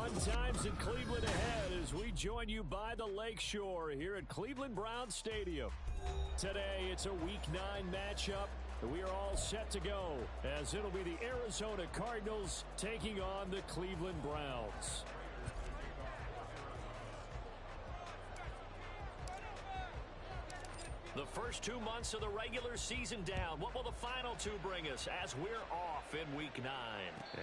Fun times in Cleveland ahead as we join you by the Lakeshore here at Cleveland Browns Stadium. Today, it's a Week 9 matchup, and we are all set to go as it'll be the Arizona Cardinals taking on the Cleveland Browns. The first 2 months of the regular season down. What will the final 2 bring us as we're off in Week 9?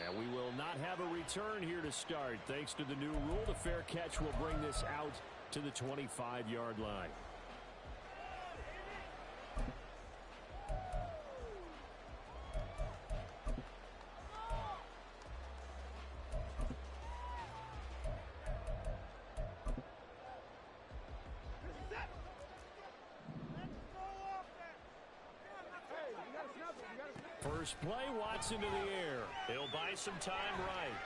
And we will not have a return here to start. Thanks to the new rule, the fair catch will bring this out to the 25-yard line. First play, Watson to the air. He'll buy some time right.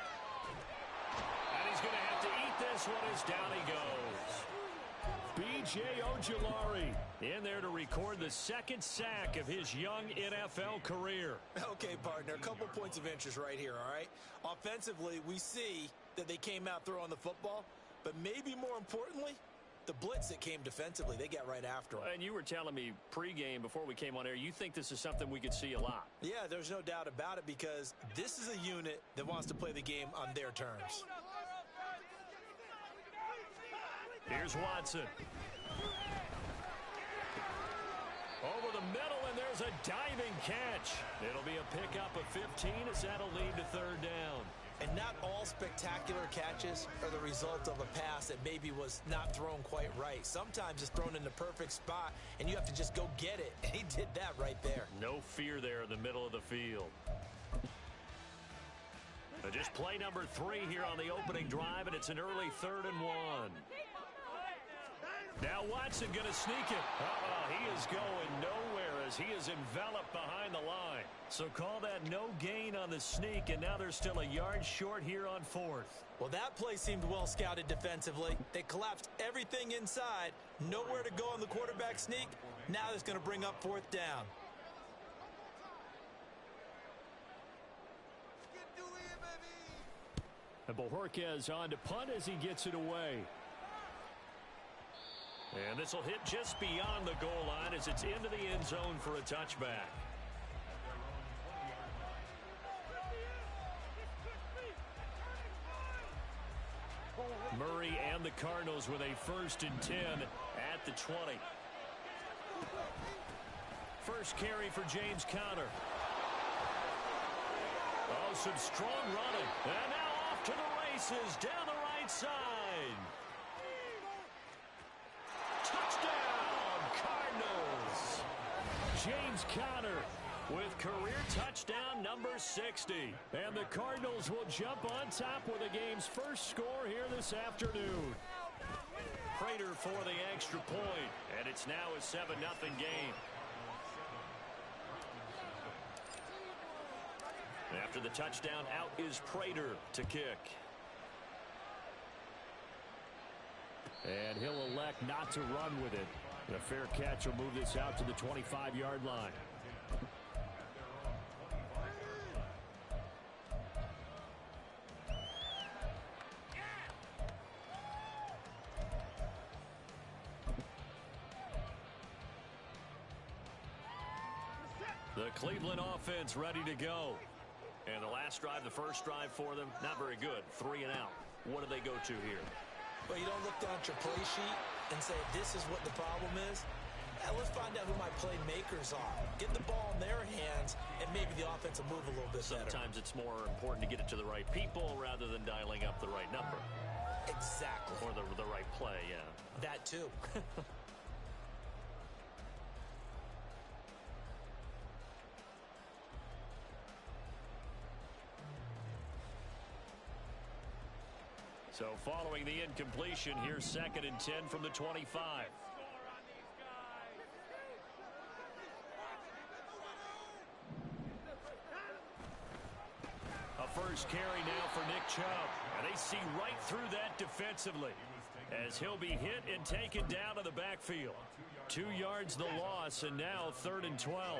And he's going to have to eat this one as down he goes. B.J. Ojulari in there to record the second sack of his young NFL career. Okay, partner, a couple points of interest right here, all right? Offensively, we see that they came out throwing the football, but maybe more importantly, the blitz that came defensively, they got right after him. And you were telling me pregame before we came on air, you think this is something we could see a lot. Yeah, there's no doubt about it because this is a unit that wants to play the game on their terms. Here's Watson. Over the middle, and there's a diving catch. It'll be a pickup of 15 as that'll lead to third down. And not all spectacular catches are the result of a pass that maybe was not thrown quite right. Sometimes it's thrown in the perfect spot, and you have to just go get it. And he did that right there. No fear there in the middle of the field. Just play number 3 here on the opening drive, and it's an early 3rd and 1. Now Watson going to sneak it. He is going nowhere as he is enveloped behind the line. So call that no gain on the sneak, and now they're still a yard short here on 4th. Well, that play seemed well scouted defensively. They collapsed everything inside. Nowhere to go on the quarterback sneak. Now it's going to bring up 4th down. And Bojorquez on to punt as he gets it away. And this will hit just beyond the goal line as it's into the end zone for a touchback. Murray and the Cardinals with a 1st and 10 at the 20. First carry for James Conner. Oh, some strong running. And now off to the races down the right side. Touchdown, Cardinals. James Conner with career touchdown number 60. And the Cardinals will jump on top with the game's first score here this afternoon. Prater for the extra point, and it's now a 7-0 game. After the touchdown, out is Prater to kick. And he'll elect not to run with it. A fair catch will move this out to the 25-yard line. The Cleveland offense ready to go. And the last drive, the first drive for them, not very good. 3 and out. What do they go to here? Well, you don't look down at your play sheet and say, this is what the problem is. Let's find out who my playmakers are. Get the ball in their hands, and maybe the offense will move a little bit better. Sometimes it's more important to get it to the right people rather than dialing up the right number. Exactly. Or the right play, yeah. That too. So following the incompletion, here's 2nd and 10 from the 25. A first carry now for Nick Chubb. And they see right through that defensively as he'll be hit and taken down to the backfield. 2 yards the loss, and now 3rd and 12.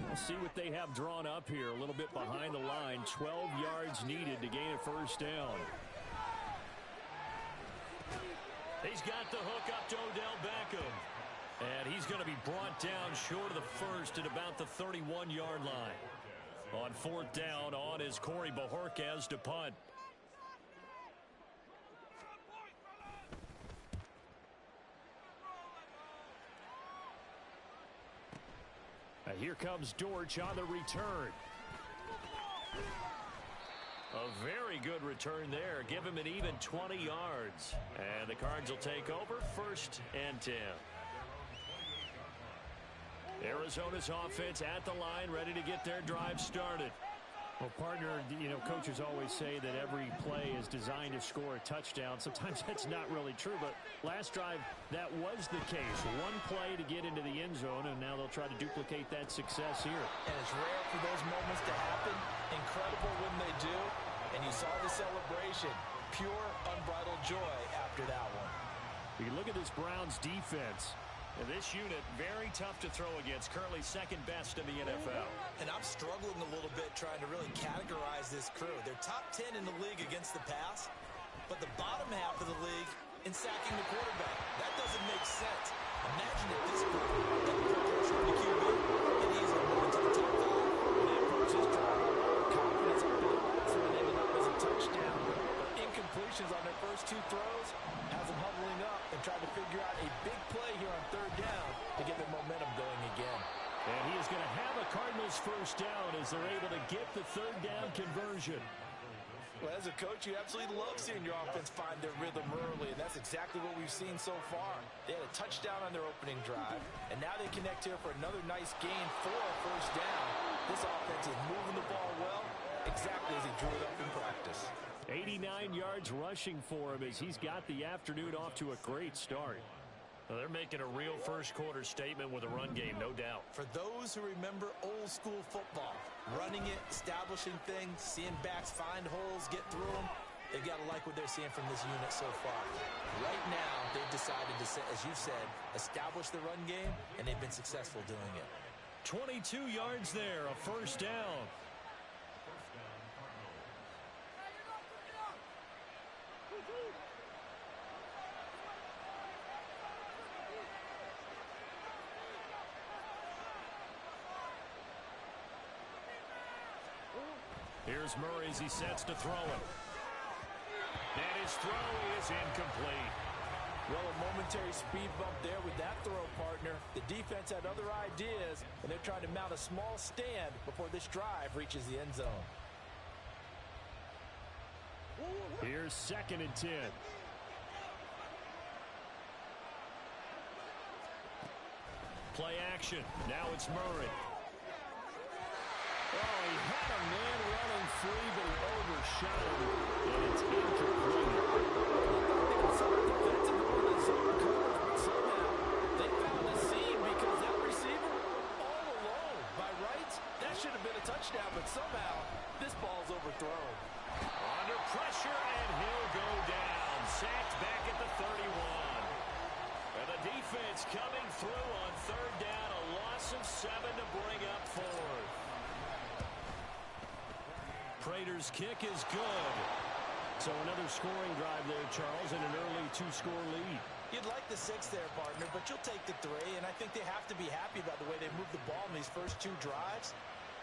We'll see what they have drawn up here. A little bit behind the line. 12 yards needed to gain a first down. He's got the hook up to Odell Beckham. And he's going to be brought down short of the first at about the 31-yard line. On fourth down, on is Corey Bojorquez to punt. Here comes Dortch on the return. A very good return there. Give him an even 20 yards. And the Cards will take over, 1st and 10. Arizona's offense at the line, ready to get their drive started. Well, partner, coaches always say that every play is designed to score a touchdown. Sometimes that's not really true, but last drive, that was the case. One play to get into the end zone, and now they'll try to duplicate that success here. And it's rare for those moments to happen. Incredible when they do. And you saw the celebration. Pure, unbridled joy after that one. You can look at this Browns defense. And this unit, very tough to throw against. Currently second best in the NFL. And I'm struggling a little bit trying to really categorize this crew. They're top 10 in the league against the pass, but the bottom half of the league in sacking the quarterback. That doesn't make sense. Imagine if this group had put pressure on the QB and easily move into the top 5. When they approach this drive, confidence on both sides, and ended up as a touchdown. But incompletions on their first 2 throws has them huddling up and trying to figure out a big play here on 3rd down to get their momentum going again. And he is going to have a Cardinals first down as they're able to get the 3rd down conversion. Well, as a coach, you absolutely love seeing your offense find their rhythm early, and that's exactly what we've seen so far. They had a touchdown on their opening drive, and now they connect here for another nice gain for a first down. This offense is moving the ball well, exactly as he drew it up in practice. 89 yards rushing for him as he's got the afternoon off to a great start. Well, they're making a real first-quarter statement with a run game, no doubt. For those who remember old-school football, running it, establishing things, seeing backs find holes, get through them, they've got to like what they're seeing from this unit so far. Right now, they've decided to, as you said, establish the run game, and they've been successful doing it. 22 yards there, a first down. Here's Murray as he sets to throw it. And his throw is incomplete. Well, a momentary speed bump there with that throw, partner. The defense had other ideas, and they're trying to mount a small stand before this drive reaches the end zone. Here's 2nd and 10. Play action. Now it's Murray. Oh, he had a man running free, but he overshot him, and it's incomplete. Somehow, they found a seam because that receiver all alone. By rights, that should have been a touchdown, but somehow this ball's overthrown. Under pressure, and he'll go down. Sacked back at the 31. And the defense coming through on 3rd down. A loss of 7 to bring up 4th. Prater's kick is good. So another scoring drive there, Charles, and an early 2-score lead. You'd like the 6 there, partner, but you'll take the 3, and I think they have to be happy about the way they moved the ball in these first 2 drives.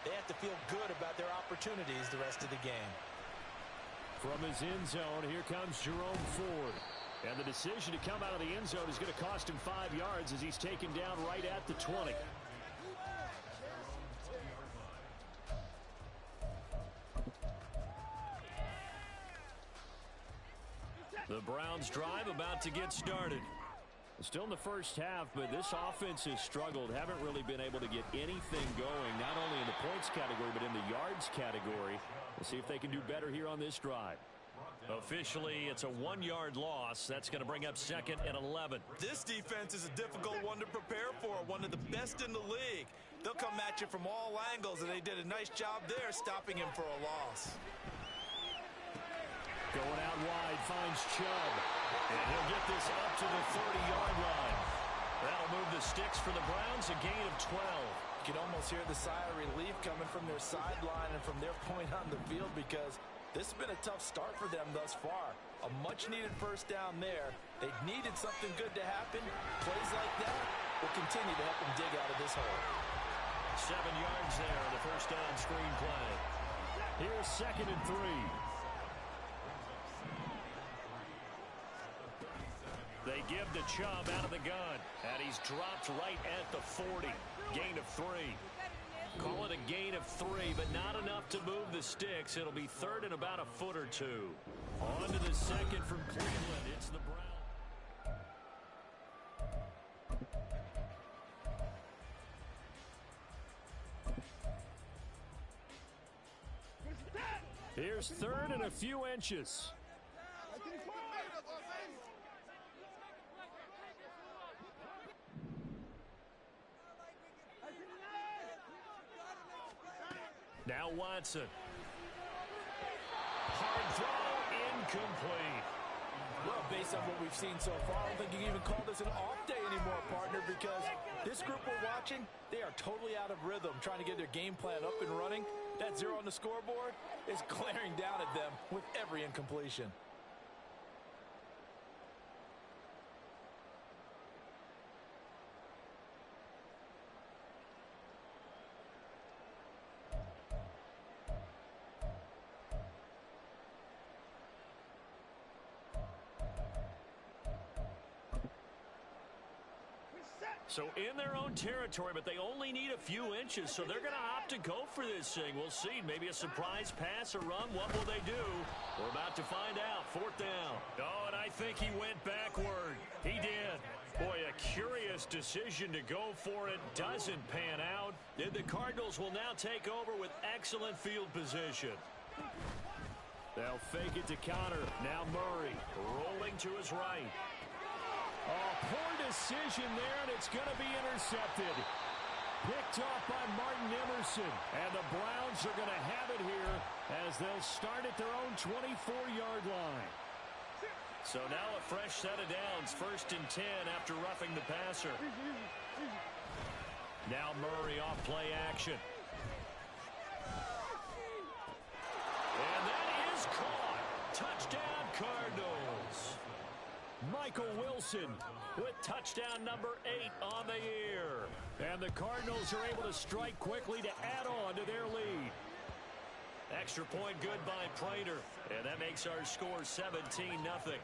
They have to feel good about their opportunities the rest of the game. From his end zone, here comes Jerome Ford. And the decision to come out of the end zone is going to cost him 5 yards as he's taken down right at the 20. The Browns drive about to get started. Still in the first half, but this offense has struggled. Haven't really been able to get anything going, not only in the points category, but in the yards category. We'll see if they can do better here on this drive. Officially, it's a 1-yard loss. That's going to bring up 2nd and 11. This defense is a difficult one to prepare for, one of the best in the league. They'll come at you from all angles, and they did a nice job there stopping him for a loss. Going out wide, finds Chubb. And he'll get this up to the 30-yard line. That'll move the sticks for the Browns, a gain of 12. You can almost hear the sigh of relief coming from their sideline and from their point on the field because This has been a tough start for them thus far. A much-needed first down there. They needed something good to happen. Plays like that will continue to help them dig out of this hole. 7 yards there on the first down screen play. Here's 2nd and 3. They give to Chubb out of the gun, and he's dropped right at the 40. Gain of 3. Call it a gain of 3, but not enough to move the sticks. It'll be 3rd and about a foot or 2. On to the 2nd from Cleveland. It's the Browns. Here's 3rd and a few inches. Now Watson. Hard throw, incomplete. Well, based on what we've seen so far, I don't think you can even call this an off day anymore, partner, because this group we're watching, they are totally out of rhythm, trying to get their game plan up and running. That 0 on the scoreboard is glaring down at them with every incompletion. So in their own territory, but they only need a few inches, so they're going to opt to go for this thing. We'll see. Maybe a surprise pass or run. What will they do? We're about to find out. 4th down. Oh, and I think he went backward. He did. Boy, a curious decision to go for it. Doesn't pan out. And the Cardinals will now take over with excellent field position. They'll fake it to counter. Now Murray rolling to his right. Oh, poor decision there, and it's going to be intercepted. Picked off by Martin Emerson. And the Browns are going to have it here as they'll start at their own 24-yard line. So now a fresh set of downs. 1st and 10 after roughing the passer. Now Murray off play action. And that is caught. Touchdown, Cardinals. Michael Wilson with touchdown number 8 on the year. And the Cardinals are able to strike quickly to add on to their lead. Extra point good by Prater. And that makes our score 17-0.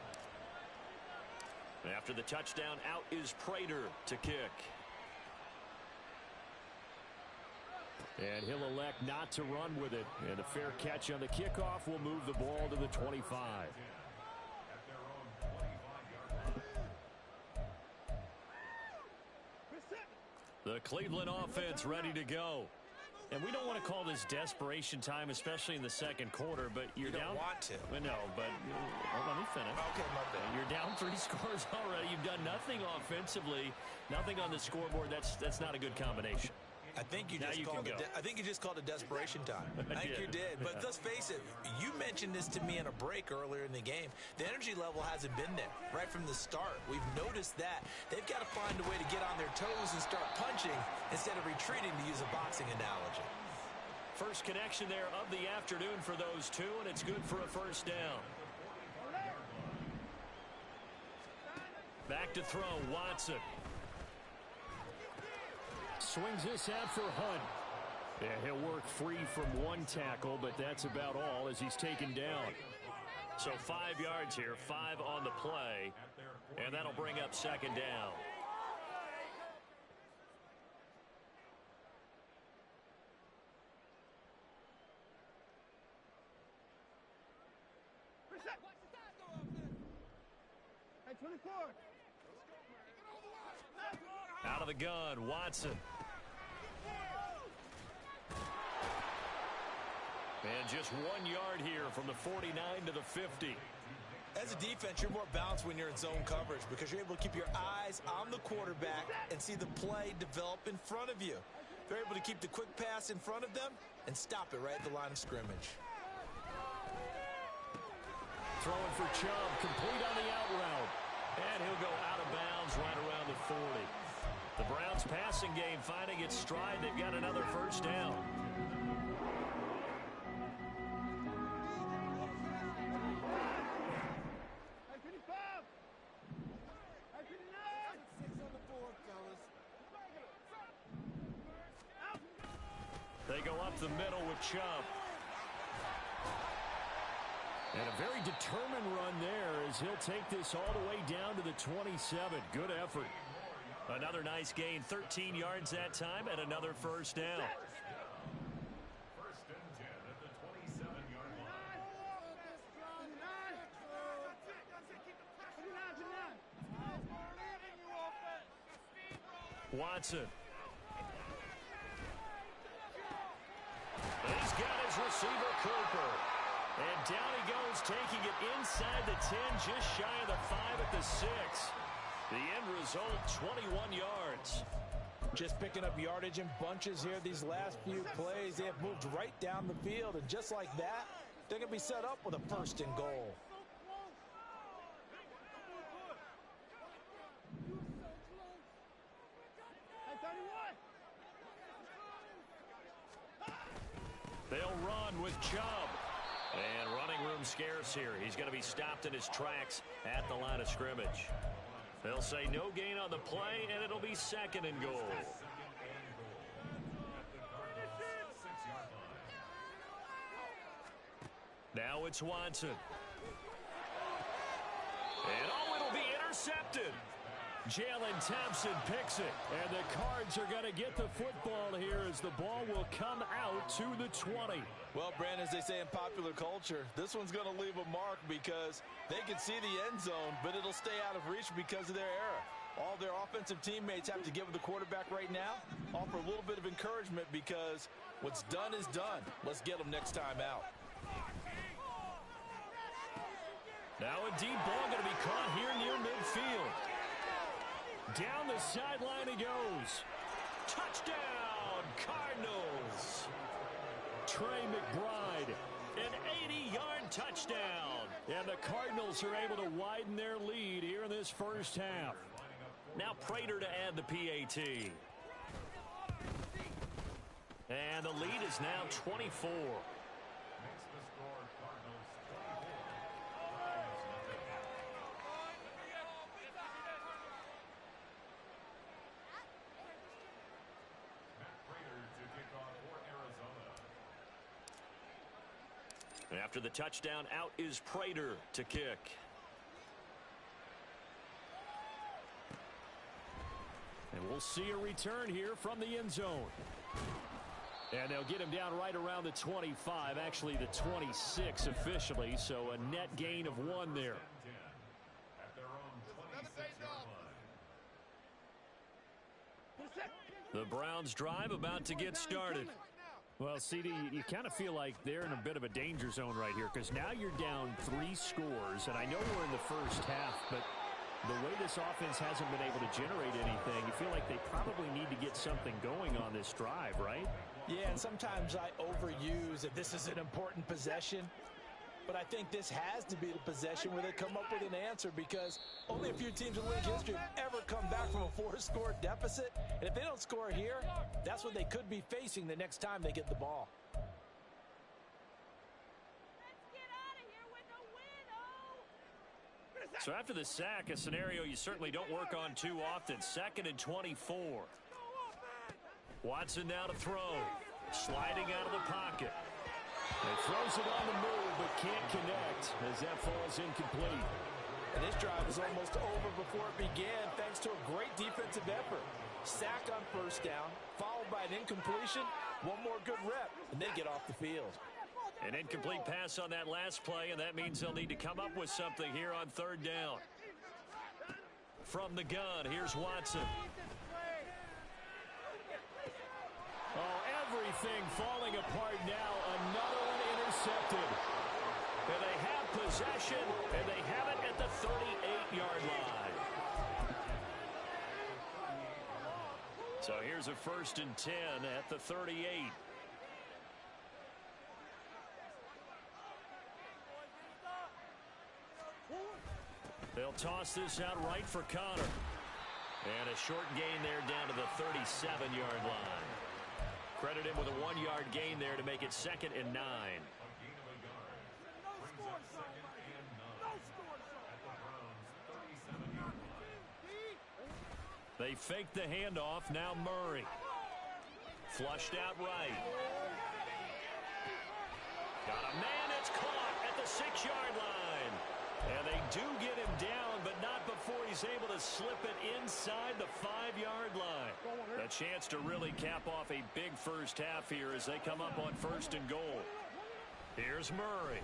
After the touchdown, out is Prater to kick. And he'll elect not to run with it. And a fair catch on the kickoff will move the ball to the 25. The Cleveland offense ready to go. And we don't want to call this desperation time, especially in the 2nd quarter, but you're down. You don't want to. No, but let me finish. Okay, my bad. You're down 3 scores already. You've done nothing offensively, nothing on the scoreboard. That's not a good combination. I think you just called it desperation time. I think you did. But let's face it, you mentioned this to me in a break earlier in the game. The energy level hasn't been there right from the start. We've noticed that. They've got to find a way to get on their toes and start punching instead of retreating, to use a boxing analogy. First connection there of the afternoon for those two, and it's good for a first down. Back to throw, Watson. Swings this out for Hunt. Yeah, he'll work free from one tackle, but that's about all as he's taken down. So 5 yards here, 5 on the play, and that'll bring up 2nd down. Out of the gun, Watson. And just 1 yard here from the 49 to the 50. As a defense, you're more balanced when you're in zone coverage because you're able to keep your eyes on the quarterback and see the play develop in front of you. They're able to keep the quick pass in front of them and stop it right at the line of scrimmage. Throwing for Chubb, complete on the out route. And he'll go out of bounds right around the 40. The Browns passing game finding its stride. They've got another first down. They go up the middle with Chubb. And a very determined run there as he'll take this all the way down to the 27. Good effort. Another nice gain, 13 yards that time, and another first down. First and 10 at the 27-yard line. Watson. He's got his receiver, Cooper. And down he goes, taking it inside the 10, just shy of the 5 at the 6. The end result, 21 yards. Just picking up yardage in bunches here these last few plays. They have moved right down the field, and just like that, they're going to be set up with a first and goal. They'll run with Chubb. And running room scarce here. He's going to be stopped in his tracks at the line of scrimmage. They'll say no gain on the play, and it'll be second and goal. Now it's Watson. And it'll be intercepted. Jalen Thompson picks it, and the Cards are going to get the football here as the ball will come out to the 20. Well, Brandon, as they say in popular culture, this one's going to leave a mark because they can see the end zone, but it'll stay out of reach because of their error. All their offensive teammates have to give the quarterback right now, offer a little bit of encouragement because what's done is done. Let's get them next time out. Now a deep ball going to be caught here near midfield. Down the sideline he goes. Touchdown, Cardinals. Trey McBride, an 80-yard touchdown. And the Cardinals are able to widen their lead here in this first half. Now Prater to add the PAT. And the lead is now 24. After the touchdown, out is Prater to kick. And we'll see a return here from the end zone. And they'll get him down right around the 25, actually the 26 officially, so a net gain of 1 there. The Browns drive about to get started. Well, CD, you kind of feel like they're in a bit of a danger zone right here because now you're down 3 scores, and I know we're in the first half, but the way this offense hasn't been able to generate anything, you feel like they probably need to get something going on this drive, right? Yeah, and sometimes I overuse that this is an important possession, but I think this has to be the possession where they come up with an answer because only a few teams in league history have ever come back from a 4-score deficit. And if they don't score here, that's what they could be facing the next time they get the ball. So after the sack, a scenario you certainly don't work on too often. 2nd and 24. Watson now to throw. Sliding out of the pocket. He throws it on the move, but can't connect as that falls incomplete. And this drive is almost over before it began thanks to a great defensive effort. Sack on first down, followed by an incompletion. One more good rep, and they get off the field. An incomplete pass on that last play, and that means they'll need to come up with something here on 3rd down. From the gun, here's Watson. Oh, everything falling apart now. Another one intercepted. And they have possession, and they have it at the 38-yard line. So here's a 1st and 10 at the 38. They'll toss this out right for Connor. And a short gain there down to the 37-yard line. Credit him with a 1-yard gain there to make it 2nd and 9. They fake the handoff. Now Murray. Flushed out right. the 6-yard line. And they do get him down, but not before he's able to slip it inside the 5-yard line. A chance to really cap off a big first half here as they come up on 1st and goal. Here's Murray.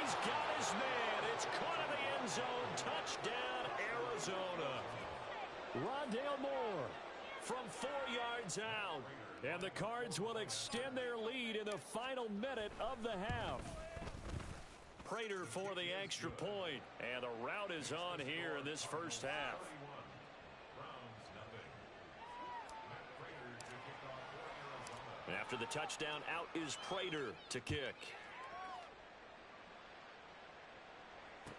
He's got his man. It's caught in the end zone. Touchdown, Arizona. Rondale Moore From 4 yards out. And the Cards will extend their lead in the final minute of the half. Prater for the extra point. And the rout is on here in this first half. After the touchdown, out is Prater to kick.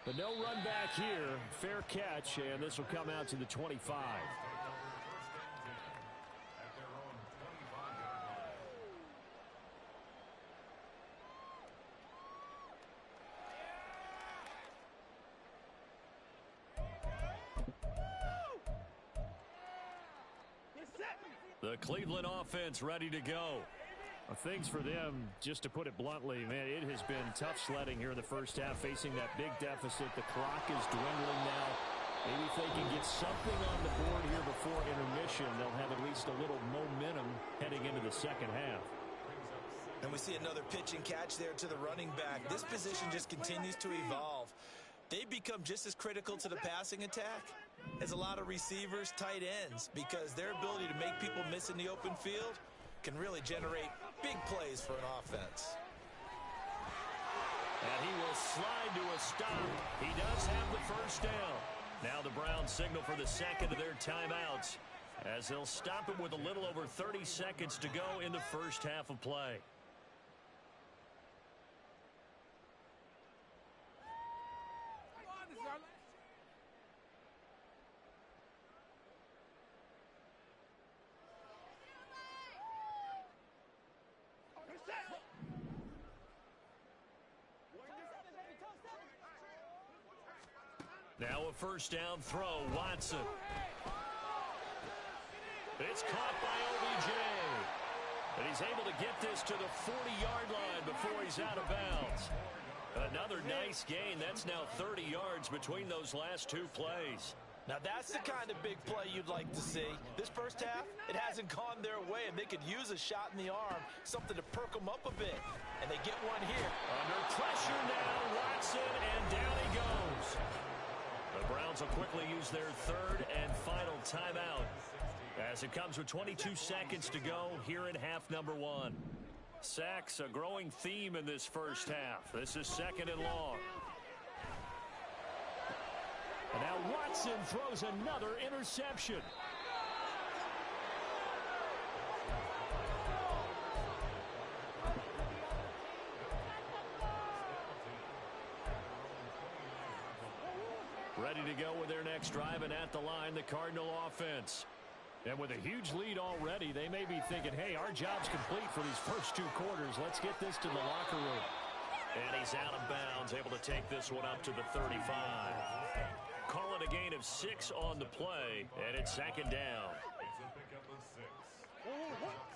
But no run back here. Fair catch, and this will come out to the 25. The Cleveland offense ready to go. Things for them, just to put it bluntly, man, it has been tough sledding here in the first half, facing that big deficit. The clock is dwindling now. Maybe if they can get something on the board here before intermission, they'll have at least a little momentum heading into the second half. And we see another pitch and catch there to the running back. This position just continues to evolve. They've become just as critical to the passing attack as a lot of receivers, tight ends, because their ability to make people miss in the open field can really generate big plays for an offense. And he will slide to a stop. He does have the first down. Now the Browns signal for the second of their timeouts as they'll stop it with a little over 30 seconds to go in the first half of play. Now a first down throw, Watson. It's caught by OBJ. And he's able to get this to the 40-yard line before he's out of bounds. Another nice gain. That's now 30 yards between those last two plays. Now that's the kind of big play you'd like to see. This first half, it hasn't gone their way, and they could use a shot in the arm, something to perk them up a bit. And they get one here. Under pressure now, Watson, and down he goes. The Browns will quickly use their third and final timeout as it comes with 22 seconds to go here in half number one. Sacks, a growing theme in this first half. This is 2nd and long. And now Watson throws another interception. Ready to go with their next drive, and at the line, the Cardinal offense. And with a huge lead already, they may be thinking, hey, our job's complete for these first two quarters. Let's get this to the locker room. And he's out of bounds, able to take this one up to the 35. Call it a gain of 6 on the play, and it's 2nd down. It's a pickup of 6.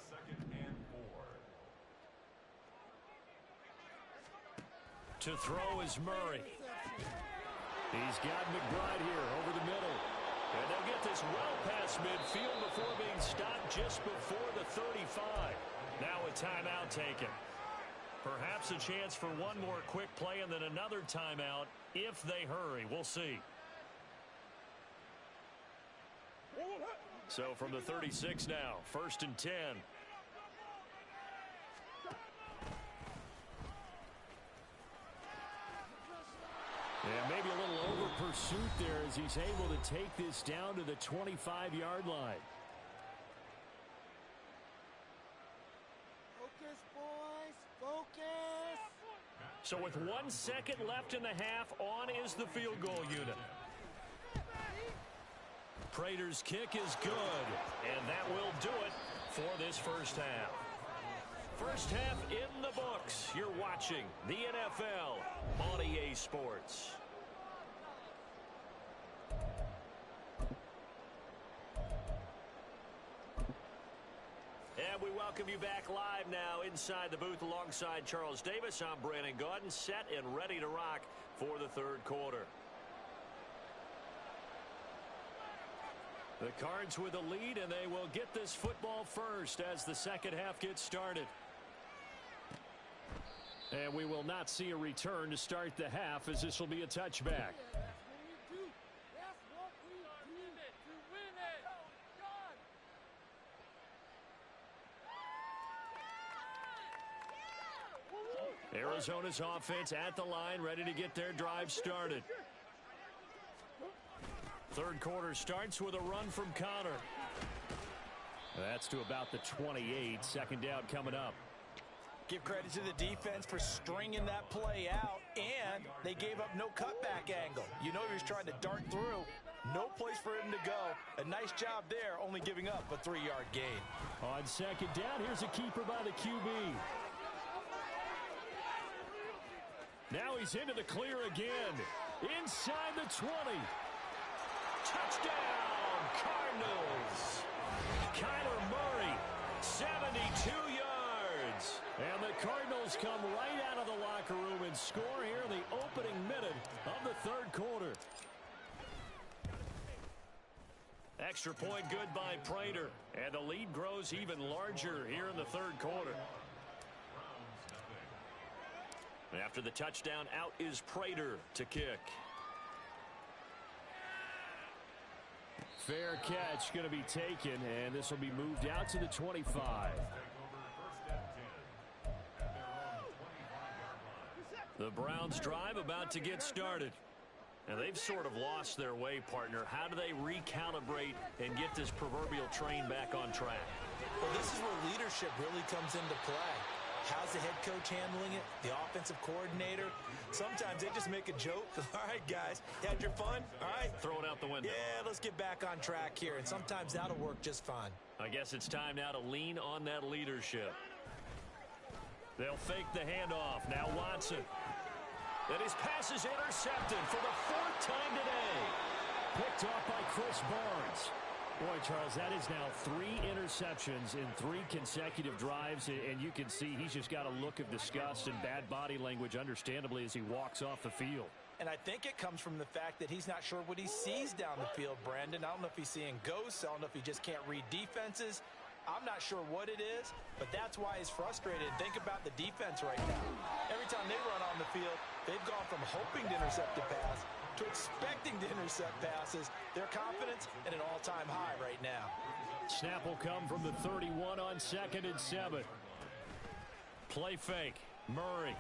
2nd and 4. To throw is Murray. He's got McBride here over the middle. And they'll get this well past midfield before being stopped just before the 35. Now a timeout taken. Perhaps a chance for one more quick play and then another timeout if they hurry. We'll see. So from the 36 now, 1st and 10. And maybe a little over pursuit there as he's able to take this down to the 25-yard line. Focus, boys. Focus. So with 1 second left in the half, on is the field goal unit. Prater's kick is good, and that will do it for this first half. First half in the books. You're watching the NFL on EA Sports. And we welcome welcome you back live now inside the booth alongside Charles Davis. I'm Brandon Gaudin, set and ready to rock for the third quarter. The Cards with a lead, and they will get this football first as the second half gets started. And we will not see a return to start the half, as this will be a touchback. Arizona's offense at the line, ready to get their drive started. Third quarter starts with a run from Connor. That's to about the 28. Second down coming up. Give credit to the defense for stringing that play out, and they gave up no cutback angle. You know he was trying to dart through. No place for him to go. A nice job there, only giving up a 3-yard gain. On second down, here's a keeper by the QB. Now he's into the clear again. Inside the 20. Touchdown, Cardinals. Kyler Murray, 72 yards. And the Cardinals come right out of the locker room and score here in the opening minute of the third quarter. Extra point good by Prater. And the lead grows even larger here in the third quarter. After the touchdown, out is Prater to kick. Fair catch going to be taken, and this will be moved out to the 25. The Browns drive about to get started. And they've sort of lost their way, partner. How do they recalibrate and get this proverbial train back on track? Well, this is where leadership really comes into play. How's the head coach handling it? The offensive coordinator? Sometimes they just make a joke. All right, guys, you had your fun? All right. Throw it out the window. Yeah, let's get back on track here. And sometimes that'll work just fine. I guess it's time now to lean on that leadership. They'll fake the handoff. Now Watson. And his pass is intercepted for the fourth time today. Picked off by Chris Barnes. Boy, Charles, that is now 3 interceptions in 3 consecutive drives, and you can see he's just got a look of disgust and bad body language, understandably, as he walks off the field. And I think it comes from the fact that he's not sure what he sees down the field, Brandon. I don't know if he's seeing ghosts. I don't know if he just can't read defenses. I'm not sure what it is, but that's why he's frustrated. Think about the defense right now. Every time they run on the field, they've gone from hoping to intercept a pass to expecting to intercept passes. Their confidence at an all-time high right now. Snap will come from the 31 on 2nd and 7. Play fake. Murray.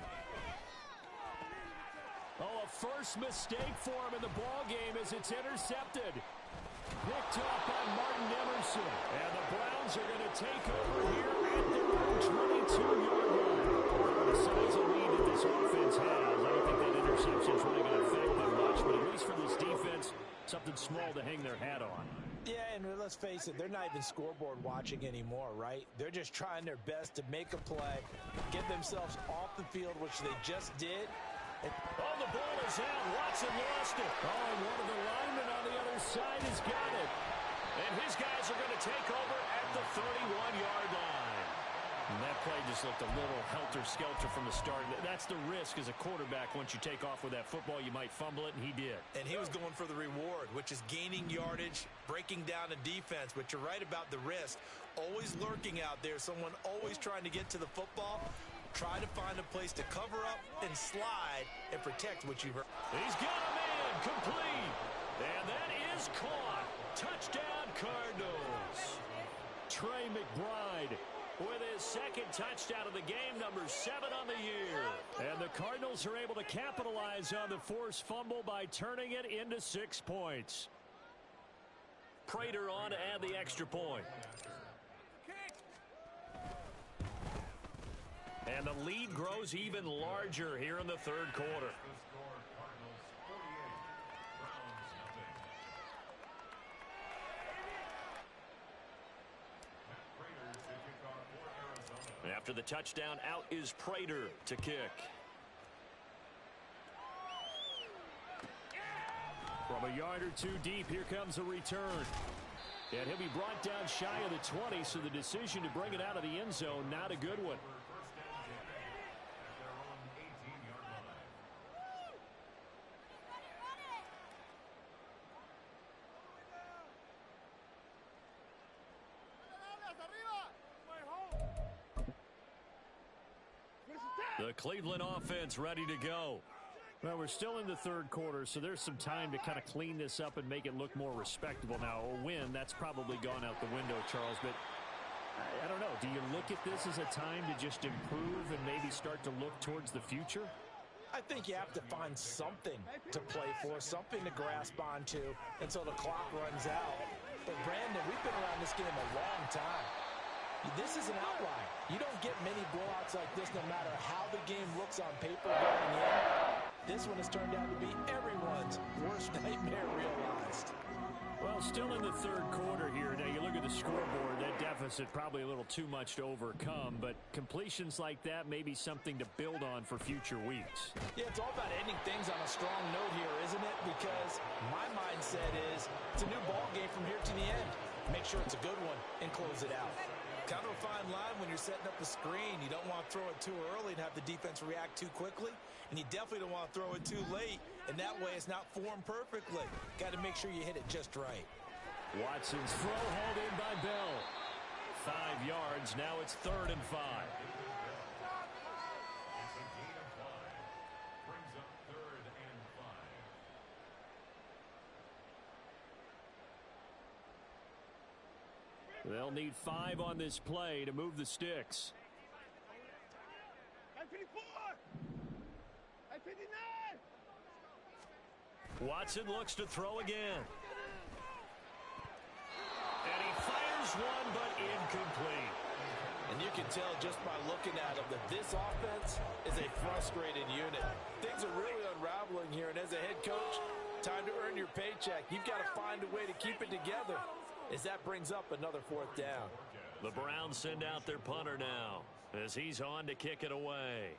Oh, a first mistake for him in the ball game as it's intercepted. Picked off by Martin Emerson. And the Browns are going to take over here at their own 22-yard line. The size of lead that this offense has, I don't think that interception is really going to affect them much, but at least for this defense, something small to hang their hat on. Yeah, and let's face it, they're not even scoreboard watching anymore, right? They're just trying their best to make a play, get themselves off the field, which they just did. Oh, the ball is out. Watson lost it. Oh, and one of the linemen on the other side has got it. And his guys are going to take over at the 31-yard line. And that play just looked a little helter-skelter from the start. That's the risk as a quarterback. Once you take off with that football, you might fumble it, and he did. And he was going for the reward, which is gaining yardage, breaking down a defense. But you're right about the risk. Always lurking out there, someone always trying to get to the football. Try to find a place to cover up and slide and protect what you've earned. He's got a man complete. And that is caught. Touchdown, Cardinals. Trey McBride with his second touchdown of the game, number 7 on the year. And the Cardinals are able to capitalize on the forced fumble by turning it into 6 points. Prater on to add the extra point. And the lead grows even larger here in the third quarter. After the touchdown, out is Prater to kick. From a yard or two deep, here comes a return. And he'll be brought down shy of the 20, so the decision to bring it out of the end zone, not a good one. The Cleveland offense ready to go. Well, we're still in the third quarter, so there's some time to kind of clean this up and make it look more respectable. Now, a win, that's probably gone out the window, Charles, but I don't know. Do you look at this as a time to just improve and maybe start to look towards the future? I think you have to find something to play for, something to grasp onto until the clock runs out. But, Brandon, we've been around this game a long time. This is an outlier. You don't get many blowouts like this no matter how the game looks on paper going in. This one has turned out to be everyone's worst nightmare realized. Well, still in the third quarter here. Now, you look at the scoreboard, that deficit probably a little too much to overcome, but completions like that may be something to build on for future weeks. Yeah, it's all about ending things on a strong note here, isn't it? Because my mindset is it's a new ball game from here to the end. Make sure it's a good one and close it out. Kind of a fine line when you're setting up the screen. You don't want to throw it too early and have the defense react too quickly. And you definitely don't want to throw it too late. And that way it's not formed perfectly. Got to make sure you hit it just right. Watson's throw hauled in by Bell. 5 yards. Now it's 3rd and 5. They'll need 5 on this play to move the sticks. Watson looks to throw again. And he fires one, but incomplete. And you can tell just by looking at him that this offense is a frustrated unit. Things are really unraveling here, and as a head coach, time to earn your paycheck. You've got to find a way to keep it together, as that brings up another 4th down. The Browns send out their punter now as he's on to kick it away.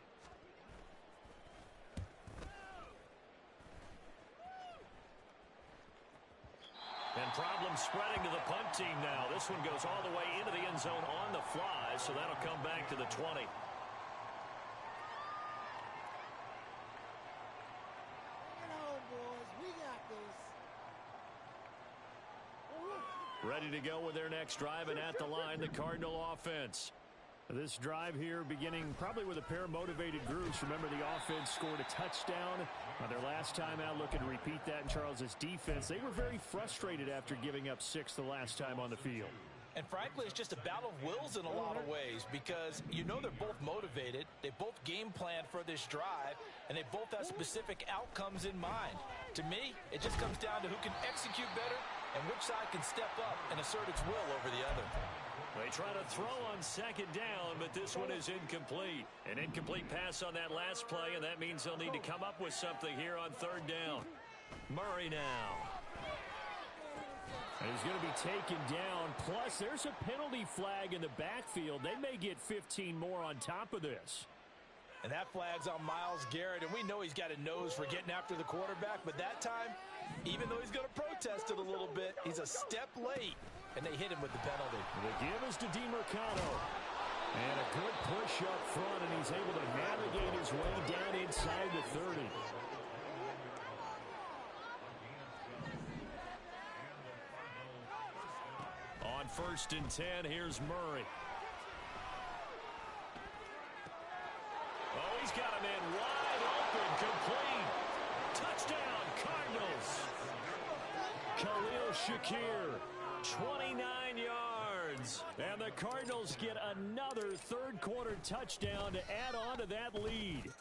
And problems spreading to the punt team now. This one goes all the way into the end zone on the fly, so that'll come back to the 20. Bring it on, boys. We got this. Ready to go with their next drive, and at the line, the Cardinal offense. This drive here beginning probably with a pair of motivated groups. Remember, the offense scored a touchdown on their last time out. Looking to repeat that in Charles's defense. They were very frustrated after giving up 6 the last time on the field. And frankly, it's just a battle of wills in a lot of ways because you know they're both motivated. They both game plan for this drive, and they both have specific outcomes in mind. To me, it just comes down to who can execute better and which side can step up and assert its will over the other. They try to throw on 2nd down, but this one is incomplete. An incomplete pass on that last play, and that means they'll need to come up with something here on 3rd down. Murray now. And he's going to be taken down. Plus, there's a penalty flag in the backfield. They may get 15 more on top of this. And that flag's on Myles Garrett, and we know he's got a nose for getting after the quarterback, but that time, even though he's going to protest it a little bit, he's a step late, and they hit him with the penalty. The give is to DeMercado. And a good push up front, and he's able to navigate his way down inside the 30. On 1st and 10, here's Murray. Oh, he's got a man wide open, complete. Touchdown, Cardinals. Khalil Shakir, 29 yards. And the Cardinals get another 3rd quarter touchdown to add on to that lead.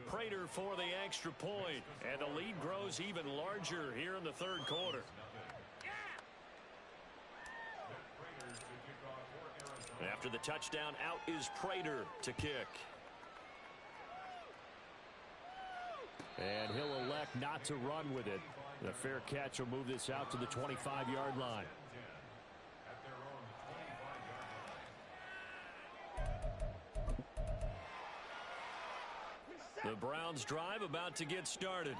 Prater for the extra point, and the lead grows even larger here in the 3rd quarter. After the touchdown, out is Prater to kick. And he'll elect not to run with it. The fair catch will move this out to the 25-yard line. The Browns drive about to get started.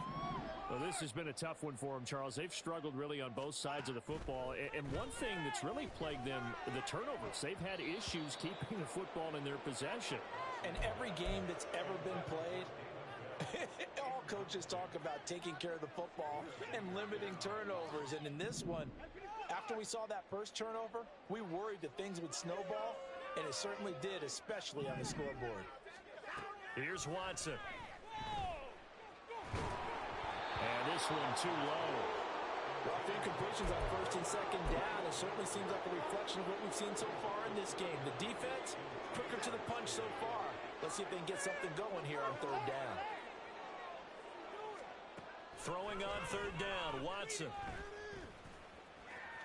Well, this has been a tough one for them, Charles. They've struggled really on both sides of the football. And one thing that's really plagued them, the turnovers. They've had issues keeping the football in their possession. And every game that's ever been played, all coaches talk about taking care of the football and limiting turnovers. And in this one, after we saw that first turnover, we worried that things would snowball, and it certainly did, especially on the scoreboard. Here's Watson. And this one too low. Rough incompletions on first and second down. It certainly seems like a reflection of what we've seen so far in this game. The defense, quicker to the punch so far. Let's see if they can get something going here on third down. Throwing on third down, Watson.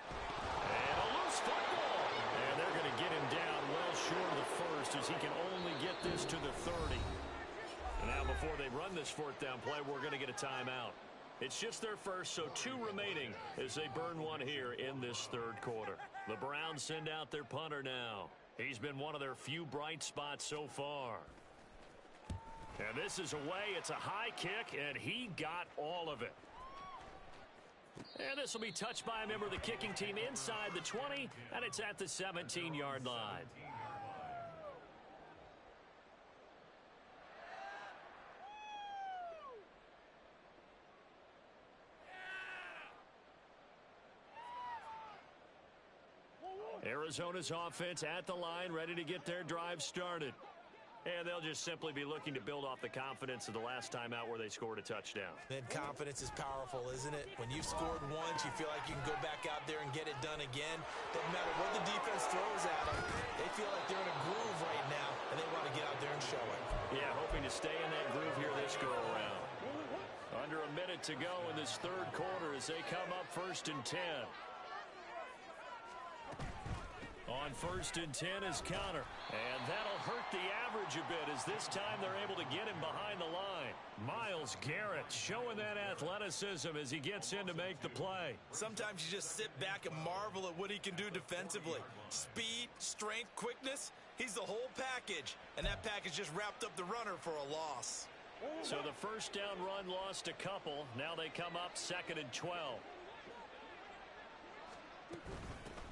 And a loose football. And they're going to get him down well short of the first as he can only get this to the 30. And now before they run this fourth down play, we're going to get a timeout. It's just their first, so 2 remaining as they burn one here in this third quarter. The Browns send out their punter now. He's been one of their few bright spots so far. And this is away. It's a high kick, and he got all of it. And this will be touched by a member of the kicking team inside the 20, and it's at the 17-yard line. Arizona's offense at the line, ready to get their drive started. And they'll just simply be looking to build off the confidence of the last time out where they scored a touchdown. And confidence is powerful, isn't it? When you've scored once, you feel like you can go back out there and get it done again. Doesn't matter what the defense throws at them. They feel like they're in a groove right now, and they want to get out there and show it. Yeah, hoping to stay in that groove here this go-around. Under a minute to go in this third quarter as they come up 1st and 10. On 1st and 10 is Connor. And that'll hurt the average a bit as this time they're able to get him behind the line. Myles Garrett showing that athleticism as he gets in to make the play. Sometimes you just sit back and marvel at what he can do defensively. Speed, strength, quickness, he's the whole package. And that package just wrapped up the runner for a loss. So the first down run lost a couple. Now they come up 2nd and 12.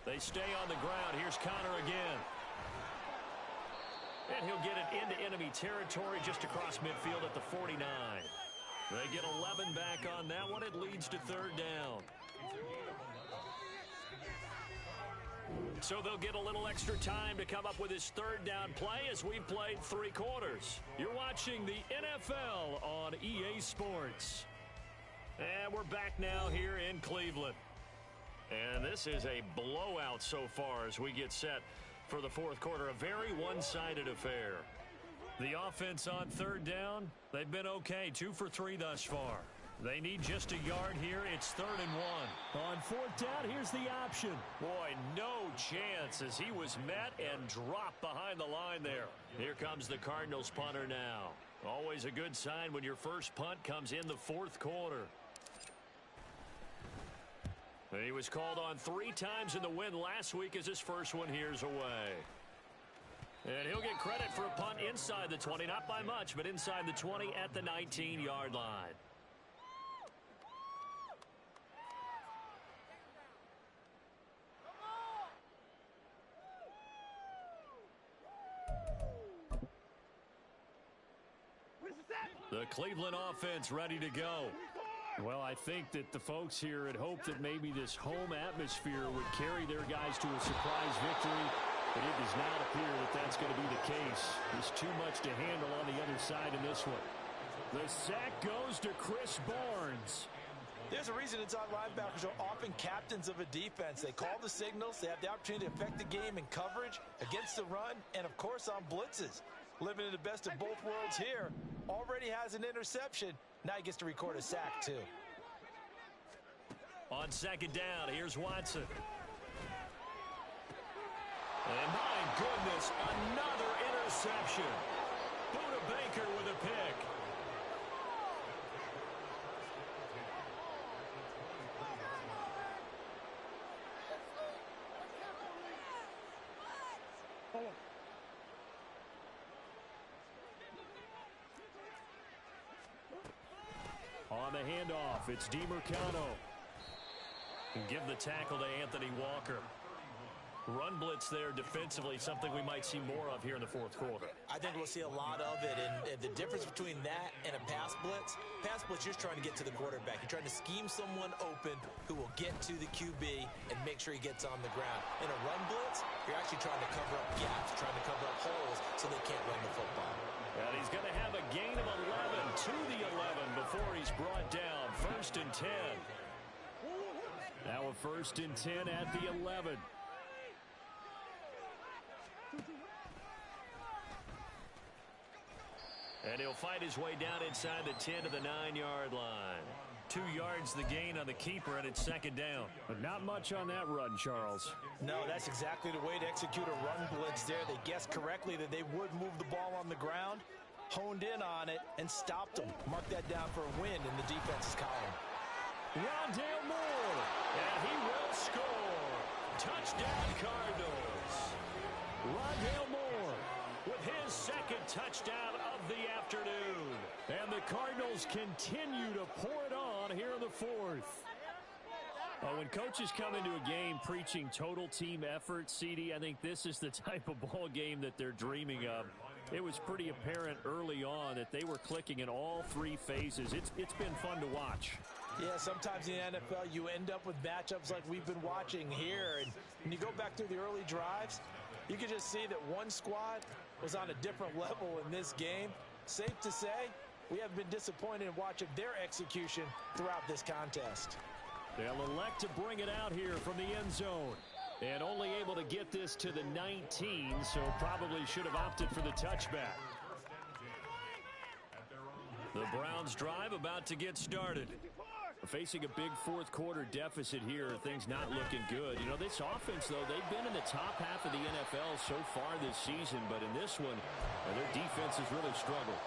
They stay on the ground. Here's Connor again. And he'll get it into enemy territory just across midfield at the 49. They get 11 back on that one. It leads to 3rd down. So they'll get a little extra time to come up with his 3rd down play as we've played 3 quarters. You're watching the NFL on EA Sports. And we're back now here in Cleveland. And this is a blowout so far as we get set for the 4th quarter. A very one-sided affair. The offense on 3rd down, they've been okay. 2 for 3 thus far. They need just a yard here. It's 3rd and 1. On 4th down, here's the option. Boy, no chance as he was met and dropped behind the line there. Here comes the Cardinals punter now. Always a good sign when your first punt comes in the 4th quarter. And he was called on 3 times in the win last week as his first one here's away. And he'll get credit for a punt inside the 20, not by much, but inside the 20 at the 19-yard line. The Cleveland offense ready to go. Well, I think that the folks here had hoped that maybe this home atmosphere would carry their guys to a surprise victory, but it does not appear that that's going to be the case. There's too much to handle on the other side in this one. The sack goes to Chris Barnes. There's a reason inside linebackers are often captains of a defense. They call the signals. They have the opportunity to affect the game in coverage, against the run, and, of course, on blitzes. Living in the best of both worlds here. Already has an interception. Now he gets to record a sack, too. On 2nd down, here's Watson. And my goodness, another interception. Buda Baker with a pick. On the handoff, it's DiMercano. And give the tackle to Anthony Walker. Run blitz there defensively, something we might see more of here in the fourth quarter. I think we'll see a lot of it, and the difference between that and a pass blitz, you're just trying to get to the quarterback. You're trying to scheme someone open who will get to the QB and make sure he gets on the ground. In a run blitz, you're actually trying to cover up gaps, trying to cover up holes so they can't run the football. And he's going to have a gain of 11 to the 11 before he's brought down. 1st and 10. Now a 1st and 10 at the 11. And he'll fight his way down inside the 10 to the 9-yard line. 2 yards the gain on the keeper, and it's 2nd down. But not much on that run, Charles. No, that's exactly the way to execute a run blitz there. They guessed correctly that they would move the ball on the ground, honed in on it, and stopped them. Mark that down for a win in the defense's column. Rondale Moore, and he will score. Touchdown, Cardinals. Rondale Moore with his 2nd touchdown of the afternoon. And the Cardinals continue to pour it on here in the 4th. When coaches come into a game preaching total team effort, CD, I think this is the type of ball game that they're dreaming of. It was pretty apparent early on that they were clicking in all 3 phases. It's been fun to watch. Yeah, sometimes in the NFL you end up with matchups like we've been watching here. And when you go back through the early drives, you can just see that one squad was on a different level in this game. Safe to say, we have been disappointed in watching their execution throughout this contest. They'll elect to bring it out here from the end zone. And only able to get this to the 19, so probably should have opted for the touchback. The Browns drive about to get started. Facing a big fourth quarter deficit here, things not looking good. You know, this offense, though, they've been in the top half of the NFL so far this season, but in this one, their defense has really struggled.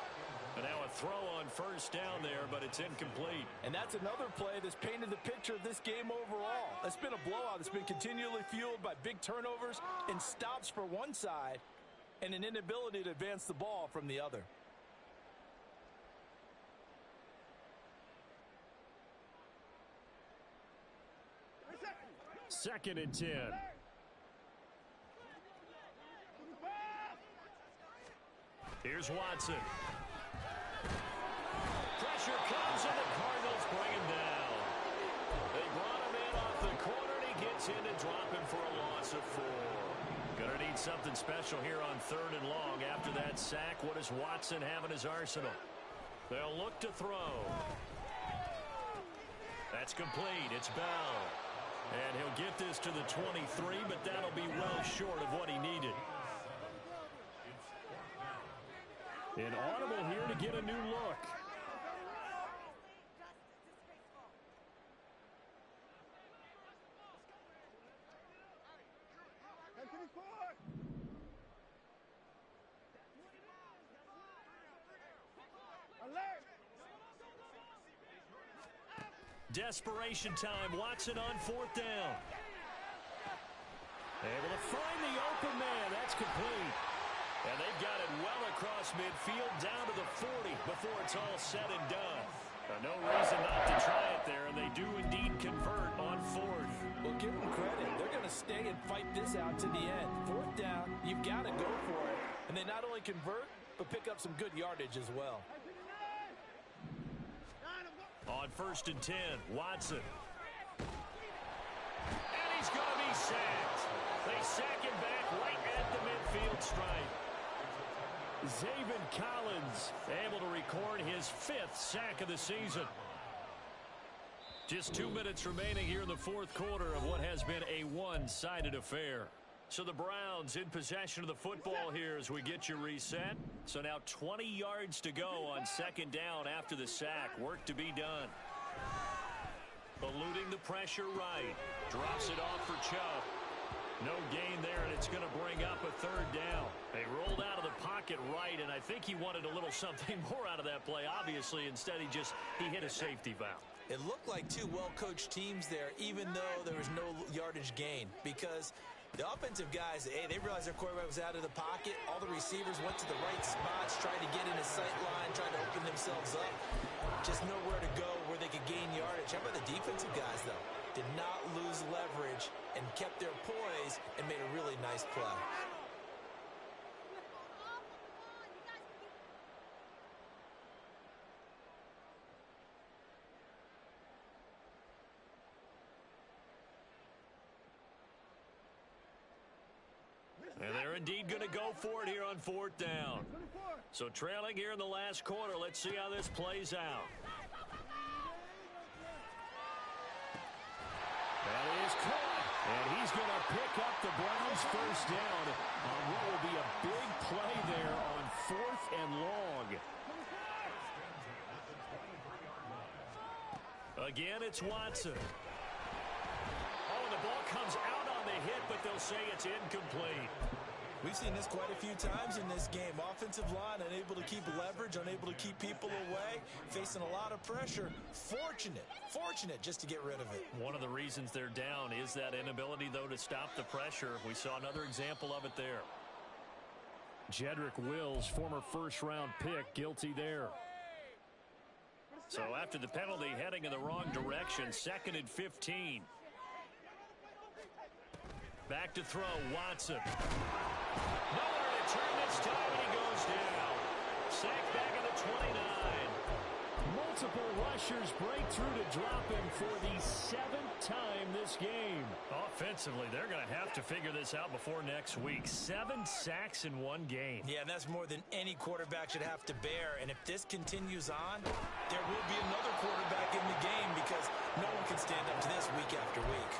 And now a throw on 1st down there, but it's incomplete. And that's another play that's painted the picture of this game overall. It's been a blowout that's been continually fueled by big turnovers and stops for one side and an inability to advance the ball from the other. 2nd and 10. Here's Watson. Pressure comes, and the Cardinals bring him down. They brought him in off the corner, and he gets in to drop him for a loss of 4. Gonna need something special here on 3rd and long. After that sack, what does Watson have in his arsenal? They'll look to throw. That's complete. It's Bell. And he'll get this to the 23, but that'll be well short of what he needed. An audible here to get a new look. Desperation time. Watson on 4th down. Able to find the open man. That's complete. And they've got it well across midfield down to the 40 before it's all said and done. No reason not to try it there, and they do indeed convert on 4th. Well, give them credit. They're going to stay and fight this out to the end. 4th down, you've got to go for it. And they not only convert, but pick up some good yardage as well. On 1st and 10, Watson. And he's going to be sacked. They sack him back right at the midfield stripe. Zaven Collins able to record his 5th sack of the season. Just 2 minutes remaining here in the 4th quarter of what has been a one-sided affair. So the Browns in possession of the football here as we get you reset. So now 20 yards to go on 2nd down after the sack. Work to be done. Eluding the pressure right. Drops it off for Chubb. No gain there, and it's going to bring up a 3rd down. They rolled out of the pocket right, and I think he wanted a little something more out of that play. Obviously, instead he hit a safety valve. It looked like 2 well-coached teams there, even though there was no yardage gain, because the offensive guys, they realized their quarterback was out of the pocket. All the receivers went to the right spots, tried to get in his sight line, tried to open themselves up. Just nowhere to go yardage. How about the defensive guys, though? Did not lose leverage and kept their poise and made a really nice play. And they're indeed going to go for it here on 4th down. So trailing here in the last quarter. Let's see how this plays out. That is caught. And he's going to pick up the Browns' first down on what will be a big play there on 4th and long. Again, it's Watson. Oh, and the ball comes out on the hit, but they'll say it's incomplete. We've seen this quite a few times in this game. Offensive line unable to keep leverage, unable to keep people away, facing a lot of pressure. Fortunate just to get rid of it. One of the reasons they're down is that inability, though, to stop the pressure. We saw another example of it there. Jedrick Wills, former first-round pick, guilty there. So after the penalty, heading in the wrong direction, 2nd and 15. Back to throw, Watson. Nowhere to turn this time, and he goes down. Sacked back at the 29. Multiple rushers break through to drop him for the 7th time this game. Offensively, they're going to have to figure this out before next week. 7 sacks in one game. Yeah, and that's more than any quarterback should have to bear. And if this continues on, there will be another quarterback in the game because no one can stand up to this week after week.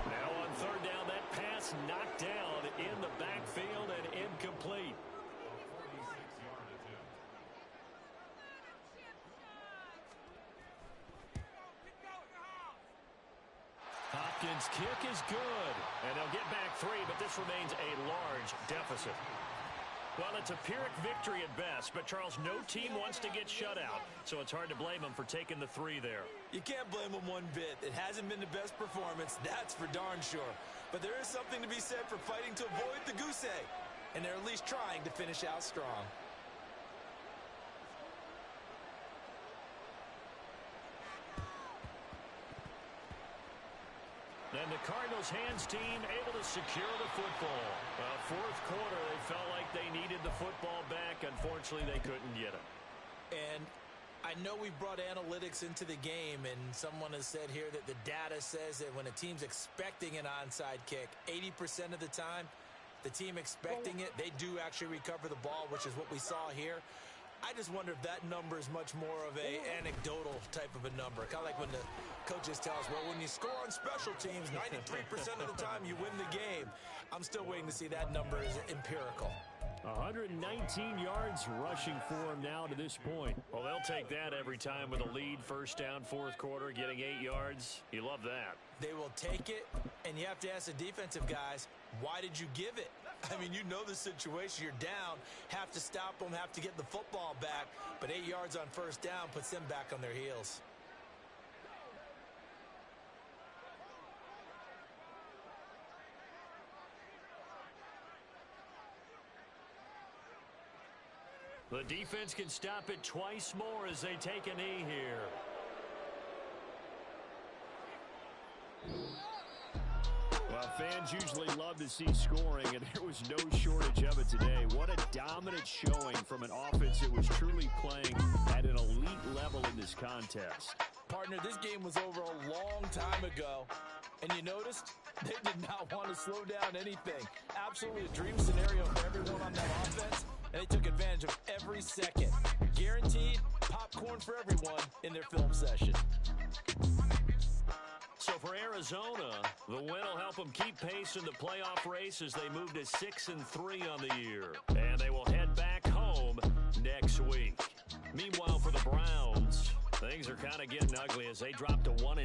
Now on 3rd down, that pass knocked down in the backfield and incomplete. Hopkins' kick is good, and they'll get back 3, but this remains a large deficit. Well, it's a Pyrrhic victory at best, but Charles, no team wants to get shut out, so it's hard to blame them for taking the 3 there. You can't blame them one bit. It hasn't been the best performance, that's for darn sure. But there is something to be said for fighting to avoid the goose egg, and they're at least trying to finish out strong. And the Cardinals' hands team able to secure the football. 4th quarter, they felt like they needed the football back. Unfortunately, they couldn't get it. And I know we brought analytics into the game, and someone has said here that the data says that when a team's expecting an onside kick, 80% of the time, the team expecting it, they do actually recover the ball, which is what we saw here. I just wonder if that number is much more of a anecdotal type of a number. Kind of like when the coaches tell us, well, when you score on special teams, 93% of the time you win the game. I'm still waiting to see that number is empirical. 119 yards rushing for him now to this point. Well, they'll take that every time with a lead. 1st down, 4th quarter, getting 8 yards. You love that. They will take it, and you have to ask the defensive guys, why did you give it? I mean, you know the situation. You're down, have to stop them, have to get the football back, but 8 yards on 1st down puts them back on their heels. The defense can stop it twice more as they take a knee here. Well, fans usually love to see scoring, and there was no shortage of it today. What a dominant showing from an offense that was truly playing at an elite level in this contest. Partner, this game was over a long time ago, and you noticed they did not want to slow down anything. Absolutely a dream scenario for everyone on that offense, and they took advantage of every second. Guaranteed popcorn for everyone in their film session. So for Arizona, the win will help them keep pace in the playoff race as they move to 6-3 on the year. And they will head back home next week. Meanwhile, for the Browns, things are kind of getting ugly as they drop to 1-7.